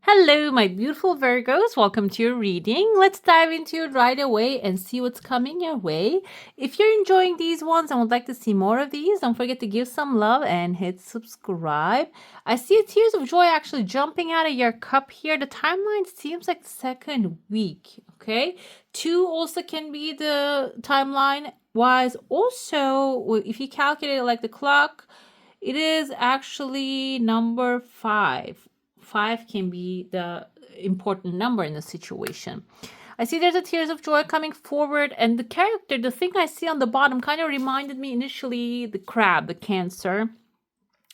Hello, my beautiful Virgos. Welcome to your reading. Let's dive into it right away and see what's coming your way. If you're enjoying these ones and would like to see more of these, don't forget to give some love and hit subscribe. I see tears of joy actually jumping out of your cup here. The timeline seems like the second week, okay? 2 also can be the timeline wise. Also, if you calculate it like the clock, it is actually number 5. 5 can be the important number in the situation. I see there's a tears of joy coming forward, and the character, the thing I see on the bottom kind of reminded me initially the crab, the Cancer,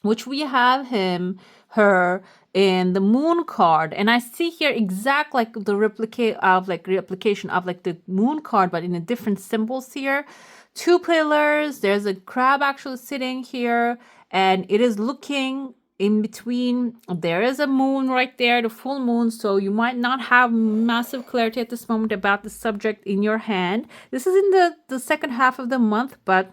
which we have her in the moon card, and I see here exact like the replication of like the moon card, but in a different symbols here. 2 pillars. There's a crab actually sitting here, and it is looking in between. There is a moon right there, the full moon, so you might not have massive clarity at this moment about the subject in your hand. This is in the second half of the month, but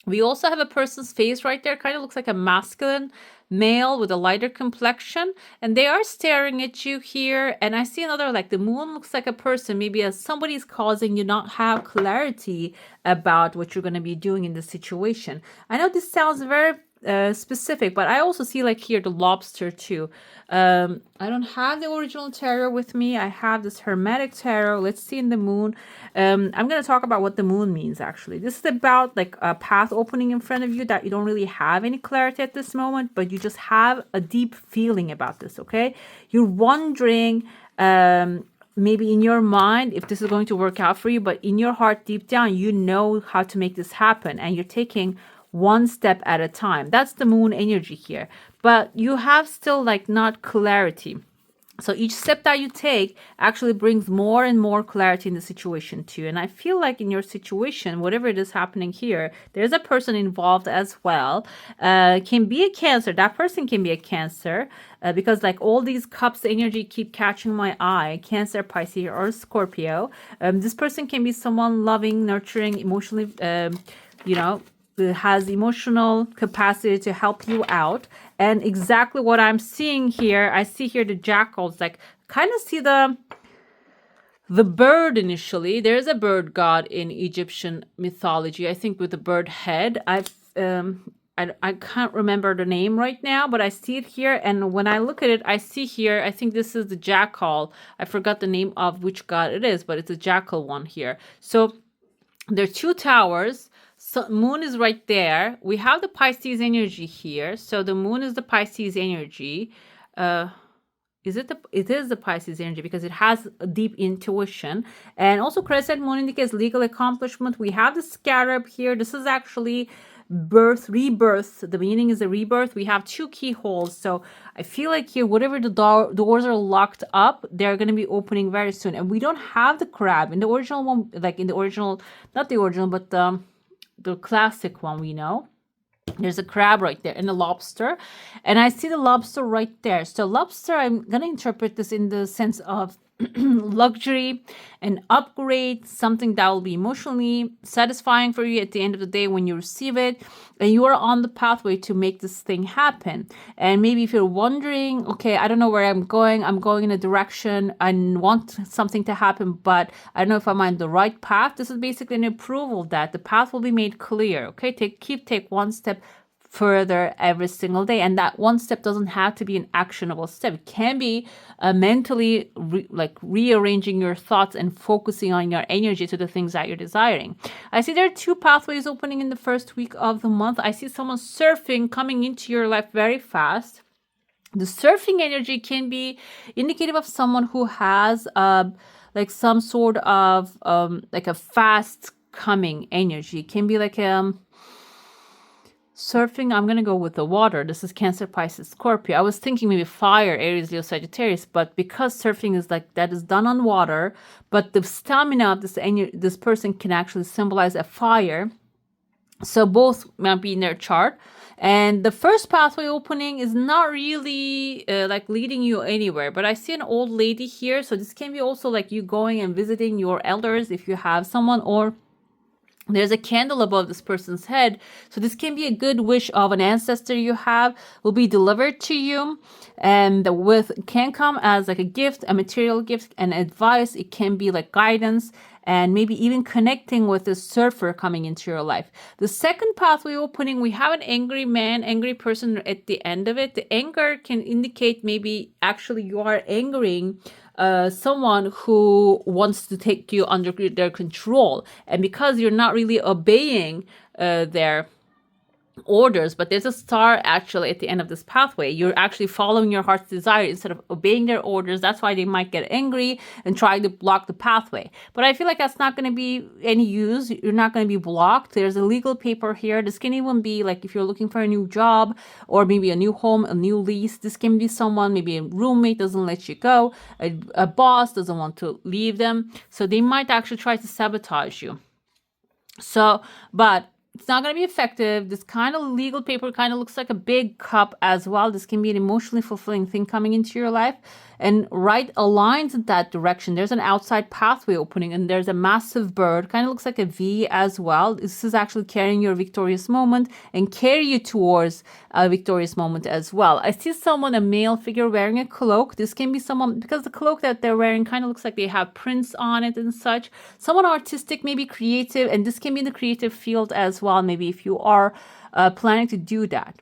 we also have a person's face right there. Kind of looks like a masculine male with a lighter complexion, and they are staring at you here. And I see another, like the moon looks like a person, maybe as somebody's causing you not have clarity about what you're going to be doing in this situation. I know this sounds very specific, but I also see like here the lobster too. I don't have the original tarot with me. I have this hermetic tarot. Let's see in the moon. I'm going to talk about what the moon means actually. This is about like a path opening in front of you that you don't really have any clarity at this moment, but you just have a deep feeling about this, okay? You're wondering maybe in your mind if this is going to work out for you, but in your heart deep down you know how to make this happen, and you're taking one step at a time. That's the moon energy here. But you have still like not clarity. So each step that you take actually brings more and more clarity in the situation too. And I feel like in your situation, whatever it is happening here, there's a person involved as well. Can be a Cancer. That person can be a Cancer because like all these cups energy keep catching my eye. Cancer, Pisces, or Scorpio. This person can be someone loving, nurturing, emotionally, has emotional capacity to help you out. And exactly what I'm seeing here, I see here the jackals, like kind of see the bird initially. There's a bird god in Egyptian mythology, I think, with the bird head. I can't remember the name right now, but I see it here. And when I look at it, I see here, I think this is the jackal. I forgot the name of which god it is, but it's a jackal one here. So there are 2 towers. So moon is right there. We have the Pisces energy here. So the moon is the Pisces energy. It is the Pisces energy because it has a deep intuition. And also crescent moon indicates legal accomplishment. We have the scarab here. This is actually rebirth. The meaning is a rebirth. We have 2 keyholes. So I feel like here, whatever the doors are locked up, they're going to be opening very soon. And we don't have the crab in the original one, like in the original, not the original, but the classic one we know. There's a crab right there and a lobster. And I see the lobster right there. So lobster, I'm going to interpret this in the sense of luxury and upgrade, something that will be emotionally satisfying for you at the end of the day when you receive it, and you are on the pathway to make this thing happen. And maybe if you're wondering, okay, I don't know where I'm going in a direction, I want something to happen, but I don't know if I'm on the right path. This is basically an approval that the path will be made clear. Okay, take one step further every single day, and that one step doesn't have to be an actionable step. It can be mentally rearranging your thoughts and focusing on your energy to the things that you're desiring. I see there are 2 pathways opening in the first week of the month. I see someone surfing coming into your life very fast. The surfing energy can be indicative of someone who has like some sort of like a fast coming energy. It can be like surfing, I'm going to go with the water. This is Cancer, Pisces, Scorpio. I was thinking maybe fire, Aries, Leo, Sagittarius, but because surfing is like that is done on water, but the stamina of this person can actually symbolize a fire. So both might be in their chart. And the first pathway opening is not really like leading you anywhere, but I see an old lady here. So this can be also like you going and visiting your elders if you have someone, or There's a candle above this person's head. So this can be a good wish of an ancestor you have will be delivered to you. And with can come as like a gift, a material gift, and advice. It can be like guidance and maybe even connecting with a surfer coming into your life. The second pathway opening, we have an angry man, angry person at the end of it. The anger can indicate maybe actually you are angering someone who wants to take you under their control. And because you're not really obeying their orders, but there's a star actually at the end of this pathway. You're actually following your heart's desire instead of obeying their orders. That's why they might get angry and try to block the pathway. But I feel like that's not going to be any use. You're not going to be blocked. There's a legal paper here. This can even be like if you're looking for a new job or maybe a new home, a new lease. This can be someone, maybe a roommate doesn't let you go, a boss doesn't want to leave them. So they might actually try to sabotage you. So, but it's not going to be effective. This kind of legal paper kind of looks like a big cup as well. This can be an emotionally fulfilling thing coming into your life and right aligns in that direction. There's an outside pathway opening and there's a massive bird. Kind of looks like a V as well. This is actually carrying your victorious moment and carry you towards a victorious moment as well. I see someone, a male figure wearing a cloak. This can be someone, because the cloak that they're wearing kind of looks like they have prints on it and such. Someone artistic, maybe creative, and this can be in the creative field as well. Maybe if you are planning to do that.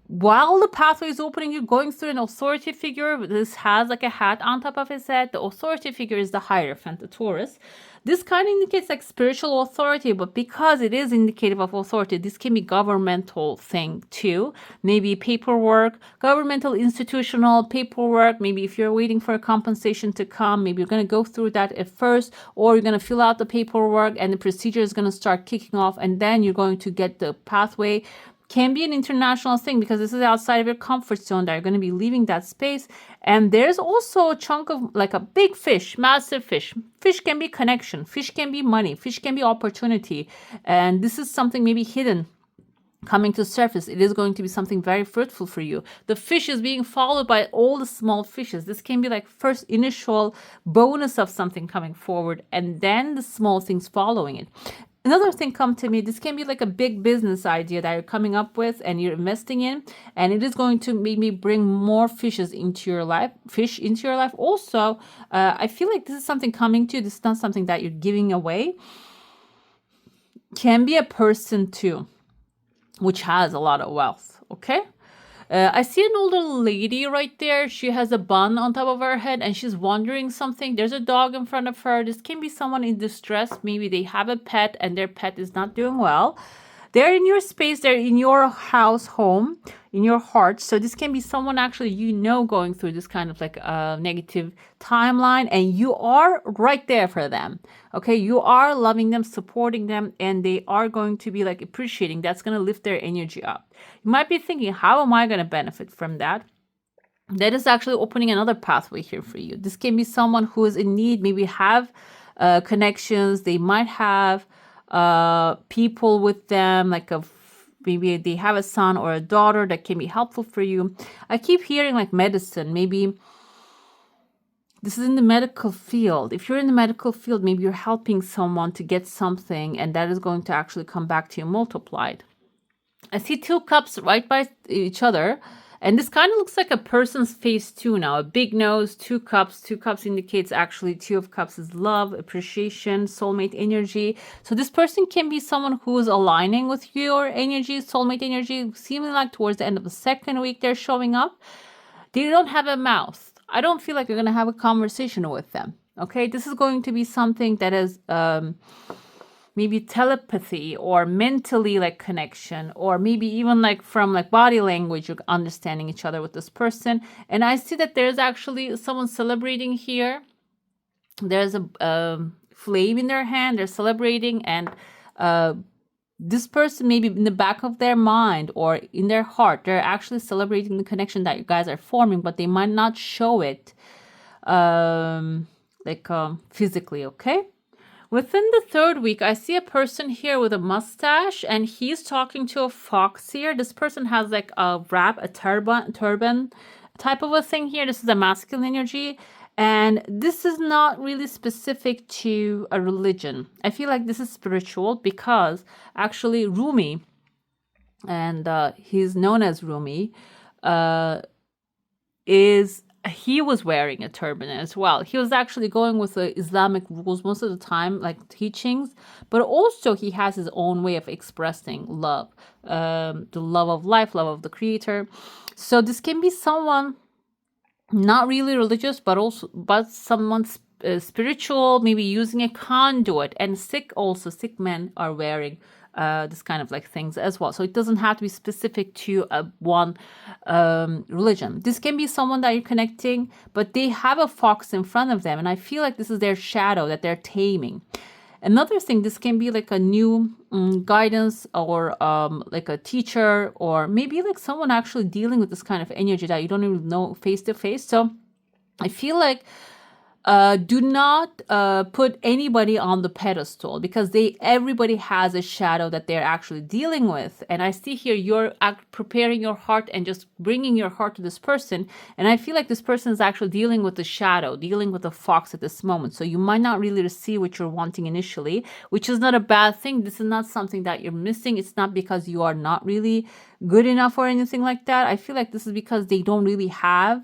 While the pathway is opening, you're going through an authority figure. This has like a hat on top of his head. The authority figure is the Hierophant, the Taurus. This kind of indicates like spiritual authority, but because it is indicative of authority, this can be governmental thing too. Maybe paperwork, governmental institutional paperwork. Maybe if you're waiting for a compensation to come, maybe you're going to go through that at first, or you're going to fill out the paperwork and the procedure is going to start kicking off, and then you're going to get the pathway. Can be an international thing because this is outside of your comfort zone that you're going to be leaving that space. And there's also a chunk of like a big fish, massive fish. Fish can be connection. Fish can be money. Fish can be opportunity. And this is something maybe hidden coming to surface. It is going to be something very fruitful for you. The fish is being followed by all the small fishes. This can be like first initial bonus of something coming forward and then the small things following it. Another thing come to me, this can be like a big business idea that you're coming up with and you're investing in, and it is going to maybe bring more fish into your life. Also, I feel like this is something coming to you. This is not something that you're giving away. Can be a person too, which has a lot of wealth, okay? I see an older lady right there. She has a bun on top of her head and she's wondering something. There's a dog in front of her. This can be someone in distress. Maybe they have a pet and their pet is not doing well. They're in your space. They're in your house, home, in your heart. So this can be someone actually going through this kind of like a negative timeline, and you are right there for them. Okay, you are loving them, supporting them, and they are going to be like appreciating. That's going to lift their energy up. You might be thinking, how am I going to benefit from that? That is actually opening another pathway here for you. This can be someone who is in need, maybe have connections. They might have people with them, like maybe they have a son or a daughter that can be helpful for you. I keep hearing like medicine. Maybe this is in the medical field. If you're in the medical field, maybe you're helping someone to get something, and that is going to actually come back to you multiplied. I see two cups right by each other. And this kind of looks like a person's face too now. A big nose, two cups. Two cups indicates actually two of cups is love, appreciation, soulmate energy. So this person can be someone who is aligning with your energy, soulmate energy, seeming like towards the end of the second week they're showing up. They don't have a mouth. I don't feel like you're going to have a conversation with them. Okay, this is going to be something that is maybe telepathy or mentally like connection, or maybe even like from like body language, you're understanding each other with this person. And I see that there's actually someone celebrating here. There's a flame in their hand. They're celebrating, and this person maybe in the back of their mind or in their heart, they're actually celebrating the connection that you guys are forming, but they might not show it physically, okay? Within the third week, I see a person here with a mustache, and he's talking to a fox here. This person has like a wrap, a turban type of a thing here. This is a masculine energy. And this is not really specific to a religion. I feel like this is spiritual because actually Rumi, and he's known as Rumi, uh, is he was wearing a turban as well. He was actually going with the Islamic rules most of the time, like teachings, but also he has his own way of expressing love, the love of life, love of the creator. So this can be someone not really religious, but also someone spiritual, maybe using a conduit. And sick men are wearing this kind of like things as well. So it doesn't have to be specific to one religion. This can be someone that you're connecting, but they have a fox in front of them, and I feel like this is their shadow that they're taming. Another thing, this can be like a new guidance, or like a teacher, or maybe like someone actually dealing with this kind of energy that you don't even know face to face. So I feel like do not put anybody on the pedestal, because everybody has a shadow that they're actually dealing with. And I see here you're preparing your heart and just bringing your heart to this person. And I feel like this person is actually dealing with the shadow, dealing with the fox at this moment. So you might not really receive what you're wanting initially, which is not a bad thing. This is not something that you're missing. It's not because you are not really good enough or anything like that. I feel like this is because they don't really have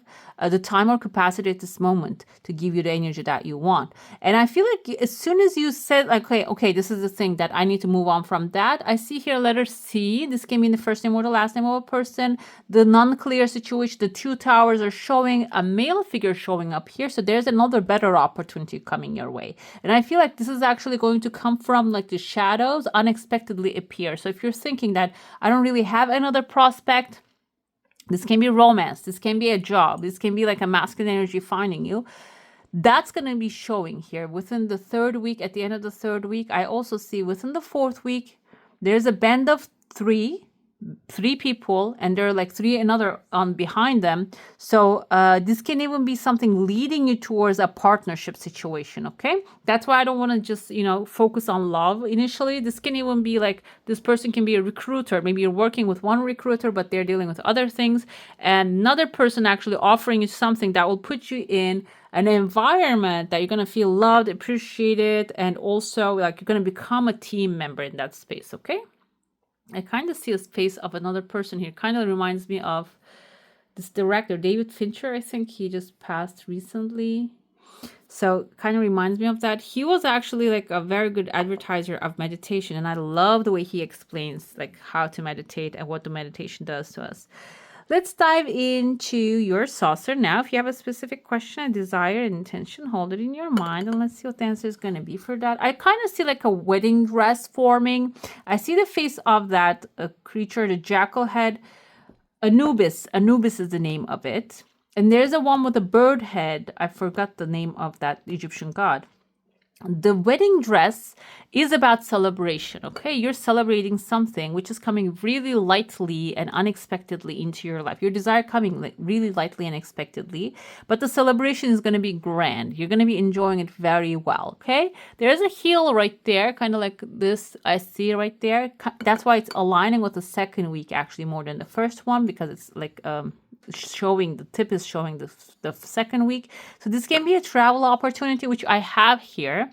the time or capacity at this moment to give you the energy that you want. And I feel like as soon as you said, like, okay, this is the thing that I need to move on from that. I see here letter C. This can be in the first name or the last name of a person. The non-clear situation, the two towers are showing a male figure showing up here. So there's another better opportunity coming your way. And I feel like this is actually going to come from like the shadows unexpectedly appear. So if you're thinking that I don't really have another prospect, this can be romance, this can be a job, this can be like a masculine energy finding you. That's going to be showing here within the third week. At the end of the third week, I also see within the fourth week, there's a band of three people, and there are like three another on behind them. So this can even be something leading you towards a partnership situation. Okay, that's why I don't want to just focus on love initially. This can even be like this person can be a recruiter. Maybe you're working with one recruiter, but they're dealing with other things, and another person actually offering you something that will put you in an environment that you're going to feel loved, appreciated, and also like you're going to become a team member in that space. Okay, I kind of see a face of another person here. Kind of reminds me of this director, David Fincher. I think he just passed recently. So kind of reminds me of that. He was actually like a very good advertiser of meditation. And I love the way he explains like how to meditate and what the meditation does to us. Let's dive into your saucer now. If you have a specific question, a desire, an intention, hold it in your mind, and let's see what the answer is going to be for that. I kind of see like a wedding dress forming. I see the face of that creature, the jackal head. Anubis. Anubis is the name of it. And there's a one with a bird head. I forgot the name of that Egyptian god. The wedding dress is about celebration, okay? You're celebrating something which is coming really lightly and unexpectedly into your life. Your desire coming really lightly and unexpectedly, but the celebration is going to be grand. You're going to be enjoying it very well, okay? There's a heel right there, kind of like this I see right there. That's why it's aligning with the second week actually more than the first one, because it's like showing the tip is showing the second week. So this can be a travel opportunity, which I have here.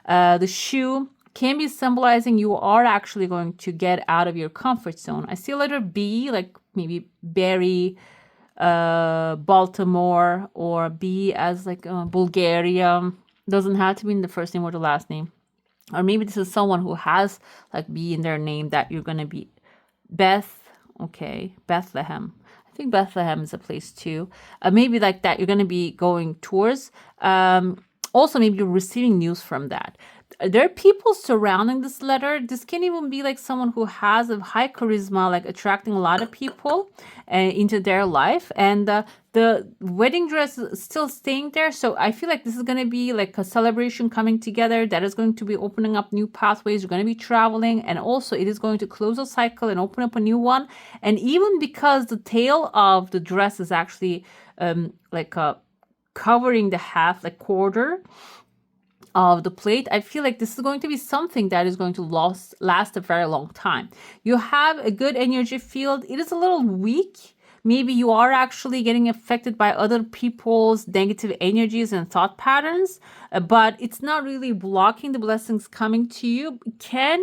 The shoe can be symbolizing you are actually going to get out of your comfort zone. I see a letter B, like maybe Barry, Baltimore, or B as like Bulgaria. Doesn't have to be in the first name or the last name. Or maybe this is someone who has like B in their name that you're going to be Bethlehem. I think Bethlehem is a place too. Maybe like that you're going to be going towards. Also, maybe you're receiving news from that. There are people surrounding this letter. This can even be like someone who has a high charisma, like attracting a lot of people into their life. And the wedding dress is still staying there. So I feel like this is going to be like a celebration coming together that is going to be opening up new pathways. You're going to be traveling. And also it is going to close a cycle and open up a new one. And even because the tail of the dress is actually covering the half, like quarter of the plate, I feel like this is going to be something that is going to last a very long time. You have a good energy field. It is a little weak. maybe you are actually getting affected by other people's negative energies and thought patterns, but it's not really blocking the blessings coming to you. It can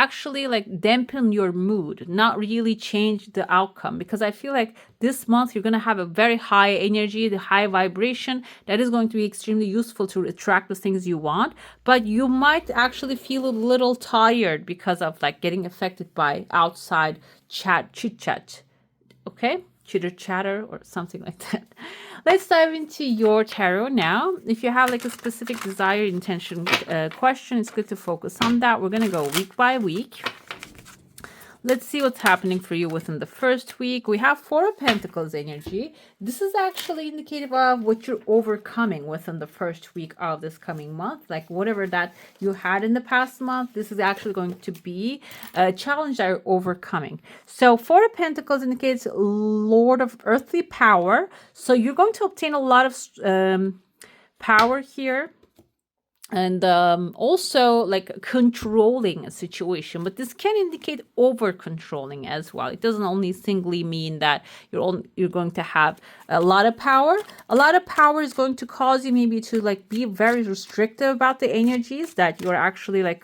actually like dampen your mood, not really change the outcome. Because I feel like this month you're going to have a very high energy, the high vibration that is going to be extremely useful to attract the things you want. But you might actually feel a little tired because of like getting affected by outside chit chat. Okay, chitter chatter or something like that. Let's dive into your tarot now. If you have like a specific desire, intention, question, it's good to focus on that. We're gonna go week by week. Let's see what's happening for you within the first week. We have Four of Pentacles energy. This is actually indicative of what you're overcoming within the first week of this coming month. Like whatever that you had in the past month, this is actually going to be a challenge that you're overcoming. So Four of Pentacles indicates Lord of earthly power. So you're going to obtain a lot of power here. And also like controlling a situation, but this can indicate over controlling as well. It doesn't only singly mean that you're going to have a lot of power. A lot of power is going to cause you maybe to like be very restrictive about the energies that you're actually like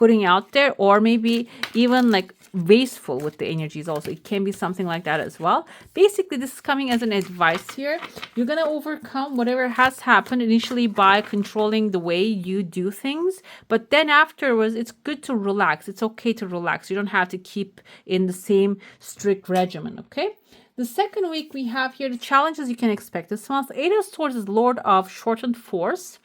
putting out there, or maybe even like wasteful with the energies also. It can be something like that as well. Basically, this is coming as an advice here. You're going to overcome whatever has happened initially by controlling the way you do things, but then afterwards it's good to relax. It's okay to relax. You don't have to keep in the same strict regimen. Okay, the second week we have here the challenges you can expect this month. Eight of Swords is Lord of shortened force.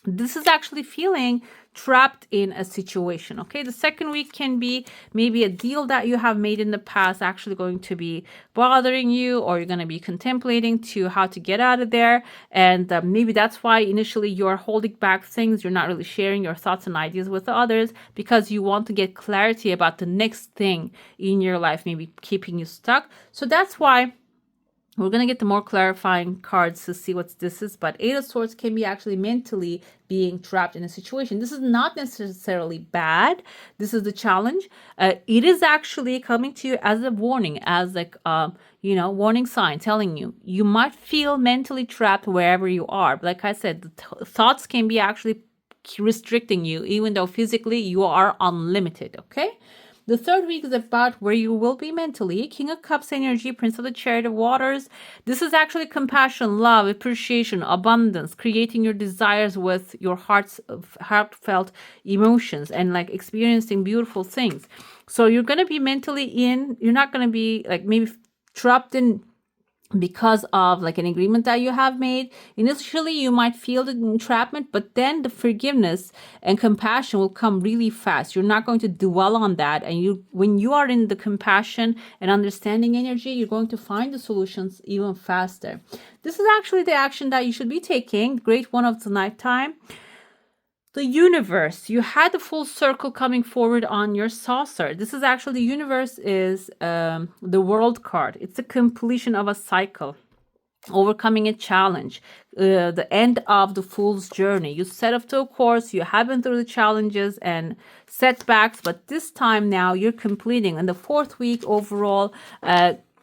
This is actually feeling trapped in a situation. Okay, the second week can be maybe a deal that you have made in the past actually going to be bothering you, or you're going to be contemplating to how to get out of there. And maybe that's why initially you're holding back things. You're not really sharing your thoughts and ideas with others because you want to get clarity about the next thing in your life, maybe keeping you stuck. So that's why we're going to get the more clarifying cards to see what this is. But Eight of Swords can be actually mentally being trapped in a situation. This is not necessarily bad. This is the challenge. It is actually coming to you as a warning, as like, warning sign telling you, you might feel mentally trapped wherever you are. But like I said, the thoughts can be actually restricting you, even though physically you are unlimited. Okay. The third week is about where you will be mentally. King of Cups energy, Prince of the Chariot of Waters. This is actually compassion, love, appreciation, abundance, creating your desires with your heartfelt emotions and like experiencing beautiful things. So you're going to be mentally you're not going to be like maybe trapped in because of like an agreement that you have made. Initially, you might feel the entrapment, but then the forgiveness and compassion will come really fast. You're not going to dwell on that. And when you are in the compassion and understanding energy, you're going to find the solutions even faster. This is actually the action that you should be taking. Great one of the nighttime. The universe, you had the full circle coming forward on your saucer. This is actually, the universe is the world card. It's the completion of a cycle, overcoming a challenge, the end of the fool's journey. You set off to a course, you have been through the challenges and setbacks, but this time now you're completing. In the fourth week overall,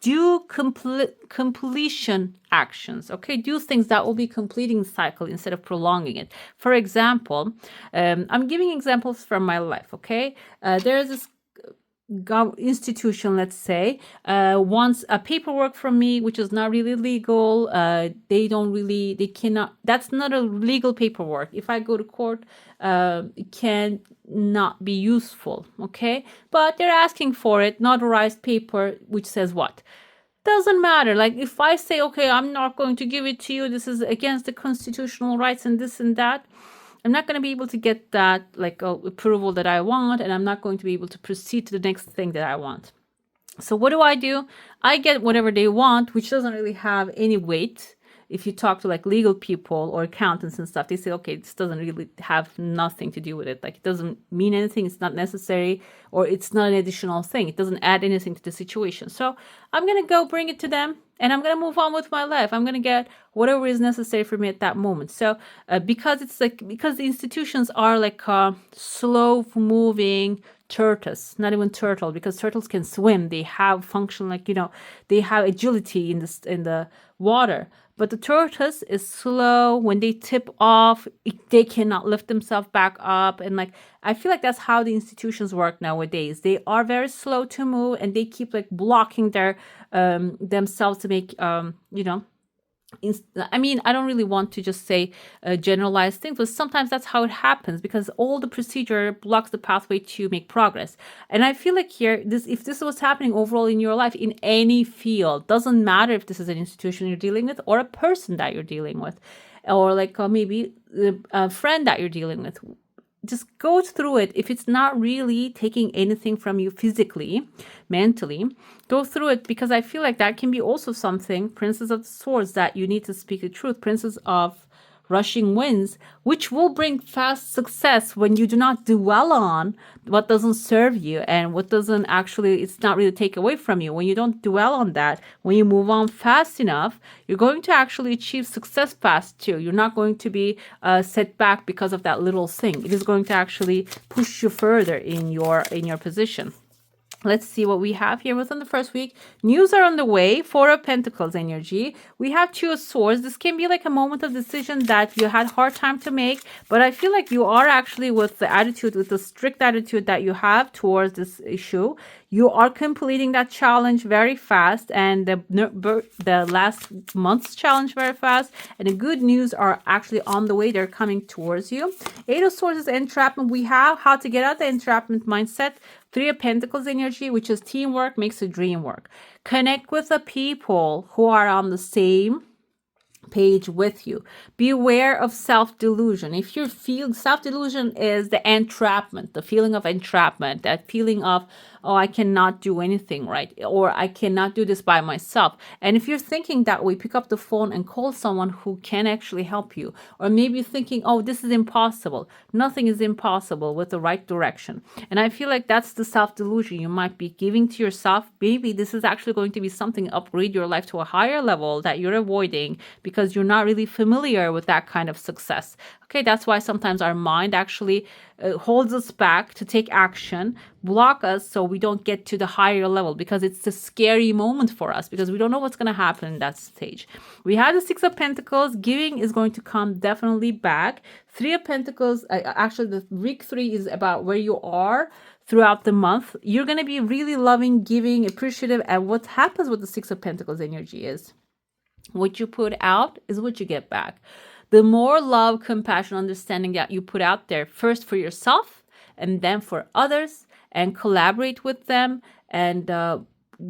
do completion actions. Okay, do things that will be completing the cycle instead of prolonging it. For example, I'm giving examples from my life. Okay, there is this institution, let's say, wants a paperwork from me which is not really legal. They cannot, that's not a legal paperwork. If I go to court, it can not be useful. Okay, but they're asking for it, notarized paper, which says what? Doesn't matter. Like if I say, okay, I'm not going to give it to you, this is against the constitutional rights and this and that, I'm not going to be able to get that like approval that I want, and I'm not going to be able to proceed to the next thing that I want. So what do? I get whatever they want, which doesn't really have any weight. If you talk to like legal people or accountants and stuff, they say, okay, this doesn't really have nothing to do with it. Like it doesn't mean anything. It's not necessary, or it's not an additional thing. It doesn't add anything to the situation. So I'm going to go bring it to them and I'm going to move on with my life. I'm going to get whatever is necessary for me at that moment. So because the institutions are like slow moving tortoise, not even turtle, because turtles can swim. They have function, like, they have agility in the water. But the tortoise is slow. When they tip off, they cannot lift themselves back up. And like, I feel like that's how the institutions work nowadays. They are very slow to move, and they keep like blocking their themselves to make I mean, I don't really want to just say generalized things, but sometimes that's how it happens, because all the procedure blocks the pathway to make progress. And I feel like here, if this was happening overall in your life, in any field, doesn't matter if this is an institution you're dealing with, or a person that you're dealing with, or like maybe a friend that you're dealing with. Just go through it. If it's not really taking anything from you physically, mentally, go through it, because I feel like that can be also something, Princess of Swords, that you need to speak the truth. Princess of Rushing Winds, which will bring fast success when you do not dwell on what doesn't serve you and what doesn't actually, it's not really take away from you. When you don't dwell on that, when you move on fast enough, you're going to actually achieve success fast too. You're not going to be set back because of that little thing. It is going to actually push you further in your position. Let's see what we have here within the first week. News are on the way. Four of Pentacles energy. We have Two of Swords. This can be like a moment of decision that you had hard time to make, but I feel like you are actually, with the attitude, with the strict attitude that you have towards this issue, you are completing that challenge very fast, and the last month's challenge very fast, and the good news are actually on the way. They're coming towards you. Eight of Swords is entrapment. We have how to get out the entrapment mindset. Three of Pentacles energy, which is teamwork makes the dream work. Connect with the people who are on the same page with you. Beware of self-delusion. If you feel self-delusion is the entrapment, the feeling of entrapment, that feeling of, oh, I cannot do anything right, or I cannot do this by myself. And if you're thinking that way, pick up the phone and call someone who can actually help you. Or maybe thinking, oh, this is impossible. Nothing is impossible with the right direction. And I feel like that's the self-delusion you might be giving to yourself. Maybe this is actually going to be something upgrade your life to a higher level that you're avoiding because you're not really familiar with that kind of success. Okay, that's why sometimes our mind actually holds us back to take action, block us so we don't get to the higher level, because it's a scary moment for us, because we don't know what's going to happen in that stage. We had the Six of Pentacles. Giving is going to come definitely back. Three of Pentacles, actually the week 3 is about where you are throughout the month. You're going to be really loving, giving, appreciative, and what happens with the Six of Pentacles energy is what you put out is what you get back. The more love, compassion, understanding that you put out there, first for yourself and then for others, and collaborate with them and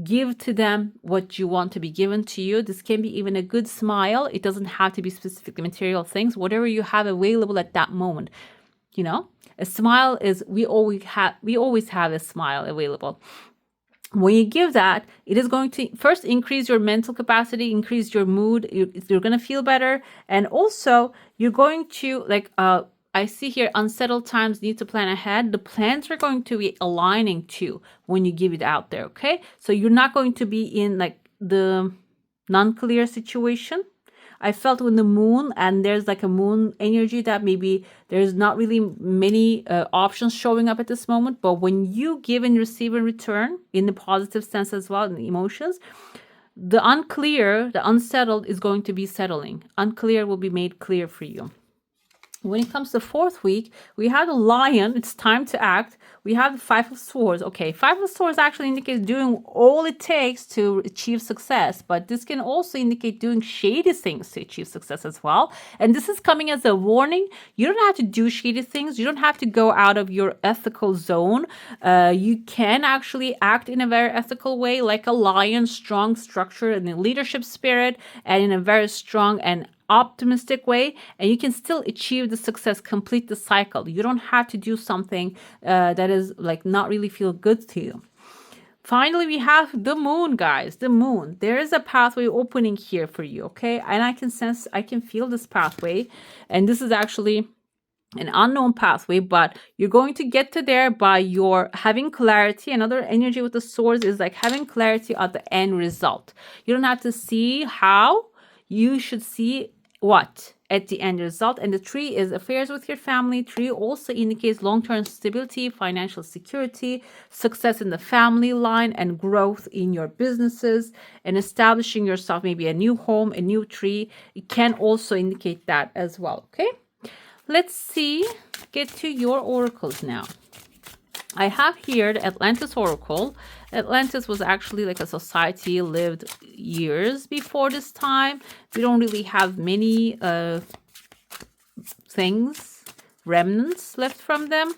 give to them what you want to be given to you. This can be even a good smile. It doesn't have to be specifically material things, whatever you have available at that moment. You know, a smile is, we always have a smile available. When you give that, it is going to first increase your mental capacity, increase your mood. You're going to feel better. And also you're going to, like, I see here, unsettled times, need to plan ahead. The plans are going to be aligning to when you give it out there. Okay. So you're not going to be in like the non-clear situation. I felt with the moon, and there's like a moon energy that maybe there's not really many options showing up at this moment. But when you give and receive and return in the positive sense as well, in the emotions, the unclear, the unsettled is going to be settling. Unclear will be made clear for you. When it comes to fourth week, we have the Lion. It's time to act. We have the Five of Swords. Okay, Five of Swords actually indicates doing all it takes to achieve success, but this can also indicate doing shady things to achieve success as well. And this is coming as a warning. You don't have to do shady things. You don't have to go out of your ethical zone. You can actually act in a very ethical way, like a lion, strong structure and a leadership spirit, and in a very strong and optimistic way, and you can still achieve the success, complete the cycle. You don't have to do something that is like not really feel good to you. Finally, we have the moon, guys. The moon. There is a pathway opening here for you, okay? And I can sense, I can feel this pathway, and this is actually an unknown pathway, but you're going to get to there by your having clarity. Another energy with the swords is like having clarity at the end result. You don't have to see how. You should see what at the end result. And the 3 is affairs with your family. 3 also indicates long-term stability, financial security, success in the family line, and growth in your businesses and establishing yourself, maybe a new home, a new tree. It can also indicate that as well. Okay, let's see, get to your oracles now. I have here the Atlantis Oracle. Atlantis was actually like a society lived years before this time. We don't really have many things, remnants left from them.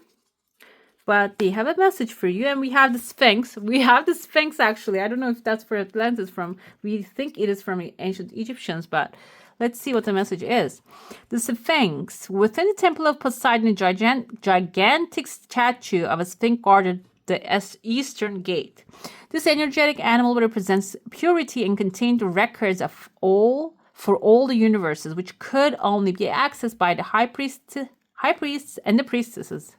But they have a message for you. And we have the Sphinx. We have the Sphinx actually. I don't know if that's for Atlantis from, we think it is from ancient Egyptians, but let's see what the message is. The Sphinx. Within the temple of Poseidon, a gigantic statue of a Sphinx guarded the eastern gate. This energetic animal represents purity and contained the records of for all the universes, which could only be accessed by the high priests and the priestesses.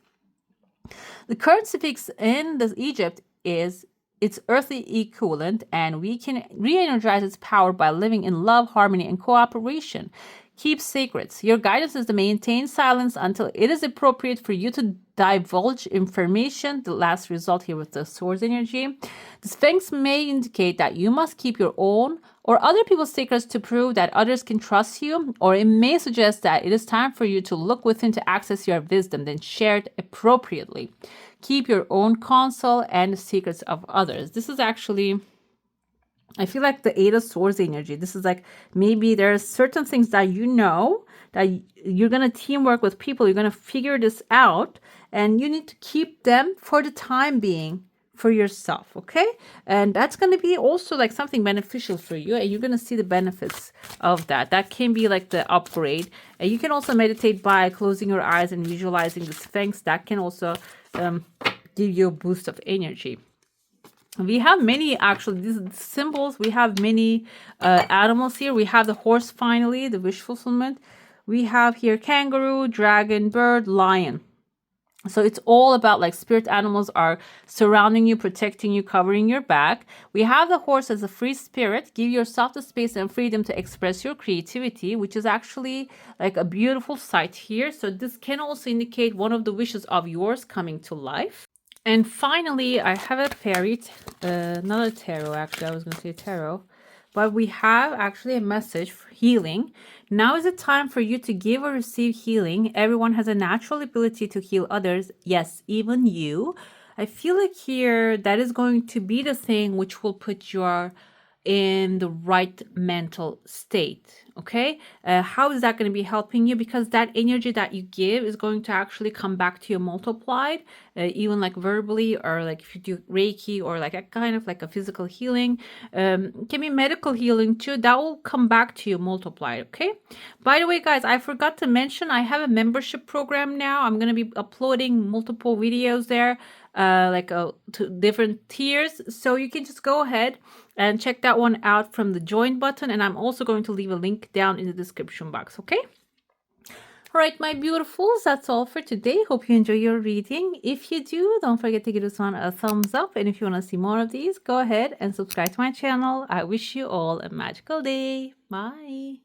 The current Sphinx in Egypt is its earthly equivalent, and we can re-energize its power by living in love, harmony, and cooperation. Keep secrets. Your guidance is to maintain silence until it is appropriate for you to divulge information. The last result here with the Swords energy. The Sphinx may indicate that you must keep your own or other people's secrets to prove that others can trust you, or it may suggest that it is time for you to look within to access your wisdom, then share it appropriately. Keep your own counsel and the secrets of others. This is actually, I feel like the 8 of Swords energy. This is like maybe there are certain things that you know that you're going to teamwork with people. You're going to figure this out and you need to keep them for the time being for yourself. Okay. And that's going to be also like something beneficial for you. And you're going to see the benefits of that. That can be like the upgrade. And you can also meditate by closing your eyes and visualizing the Sphinx. That can also give you a boost of energy. We have many, actually, these symbols. We have many animals here. We have the horse, finally, the wish fulfillment. We have here kangaroo, dragon, bird, lion. So it's all about like spirit animals are surrounding you, protecting you, covering your back. We have the horse as a free spirit. Give yourself the space and freedom to express your creativity, which is actually like a beautiful sight here. So this can also indicate one of the wishes of yours coming to life. And finally, I have a fairy, another tarot, actually, I was going to say tarot. But we have actually a message for healing. Now is the time for you to give or receive healing. Everyone has a natural ability to heal others. Yes, even you. I feel like here that is going to be the thing which will put you in the right mental state. Okay, how is that going to be helping you? Because that energy that you give is going to actually come back to you multiplied, even like verbally, or like if you do Reiki, or like a kind of like a physical healing, can be medical healing too. That will come back to you multiplied. Okay. By the way, guys, I forgot to mention I have a membership program now. I'm going to be uploading multiple videos there, to different tiers. So you can just go ahead and check that one out from the join button. And I'm also going to leave a link down in the description box. Okay. All right, my beautifuls, that's all for today. Hope you enjoy your reading. If you do, don't forget to give this one a thumbs up. And if you want to see more of these, go ahead and subscribe to my channel. I wish you all a magical day. Bye.